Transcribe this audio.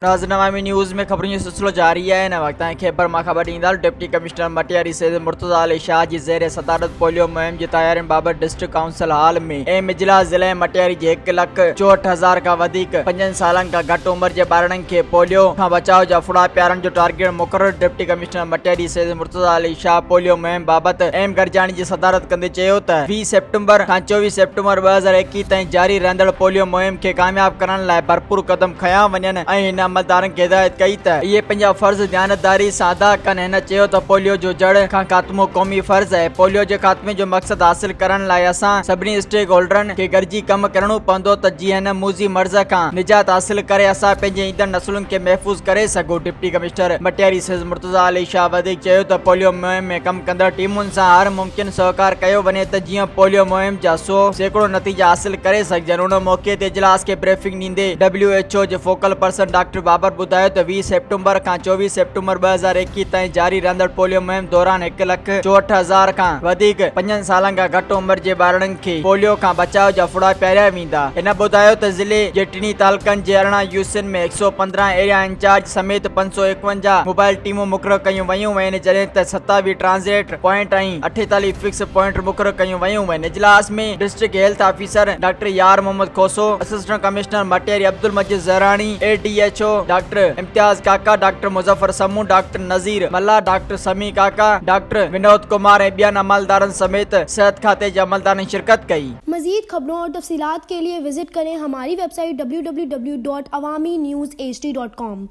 नाज़रीन न्यूज़ में खबरों जो सिलसिलो जारी है। इन वक्त खैबर मां ख़बर ॾींदा डिप्टी कमिश्नर मटियारी सैयद मुर्तज़ा अली शाह जी ज़ेर सदारत पोलियो मुहिम जी तैयारियुनि बाबति डिस्ट्रिक्ट काउंसिल हाल में एम इजलास ज़िले मटियारी जे 1,64,000 खां वधीक 5 सालनि खां घटि उमिरि जे ॿारनि खे पोलियो खां बचाव जा फुड़ा पियारण जो टारगेट मुक़ररु। Deputy commissioner Matiari Syed Murtaza Ali Shah polio मुहिम बाबति एम गरजानी जी सदारत कंदे चयो त 20 सेप्टेम्बर खां 24 सेप्टेम्बर 2021 ताईं जारी रहंदड़ पोलियो मुहिम खे कामयाब करण लाइ भरपूर कदम खयां वञनि ऐं हिन अमलदारनि खे हिदायत कई त इहे पंहिंजा फर्ज़ ध्यानदारी सां अदा कनि। हिन चयो त पोलियो जो जड़ खां ख़ात्मो क़ौमी फर्ज़ आहे। पोलियो जे ख़ात्मे जो मक़सद हासिल करण लाइ असां सभिनी स्टेक होल्डरनि खे गॾिजी कमु करणो पवंदो त जीअं हिन मूज़ी मर्ज़ खां निजात हासिल करे असां पंहिंजे ईंदड़ नसलुनि खे महफ़ूज़ करे सघूं। डिप्टी कमिश्नर मटियारी सैयद मुर्तज़ा अली शाह वधीक चयो त पोलियो मुहिम में कमु कंदड़ टीमुनि सां हर मुमकिन सहकार कयो वञे त जीअं पोलियो मुहिम जा 100% नतीजा हासिल करे सघजनि। उन मौके ते इजलास खे ब्रीफिंग ॾींदे WHO जे फोकल पर्सन डॉक्टर बाबर ॿुधायो त 20 सेप्टेम्बर खां 24 सेप्टेम्बर 2021 ताईं जारी रहंदड़ पोलियो मुहिम दौरान 1,64,000 खां वधीक 5 सालनि खां घटि उमिरि जे ॿारनि खे पोलियो खां बचाव जा फुड़ा पियारिया वेंदा। हिन ॿुधायो त ज़िले जे टिनी तालुकनि जे 18 यूसिन में 115 एरिया इंचार्ज समेत 551 मोबाइल टीमूं मुक़ररु कयूं वयूं आहिनि, जॾहिं त 27 ट्रांज़िट पॉइंट ऐं 48 फिक्स पॉइंट मुक़ररु कयूं वयूं आहिनि। इजलास में डिस्ट्रिक्ट हेल्थ ऑफिसर डॉक्टर यार मोहम्मद खोसो, असिस्टेंट कमिश्नर मटियारी अब्दुल मजीद ज़हरानी, ADHO डॉक्टर इम्तियाज काका, डॉक्टर मुजफ्फर समू, डॉक्टर नज़ीर मल्ला, डॉक्टर समी काका, डॉक्टर विनोद कुमार ऐं ॿियनि अमलदारनि समेत सेहत खाते जे अमलदारनि शिरकत कई। मज़ीद खबरों और तफसीलात के लिए विजिट करें हमारी वेबसाइट www.awamiNewsHD.com।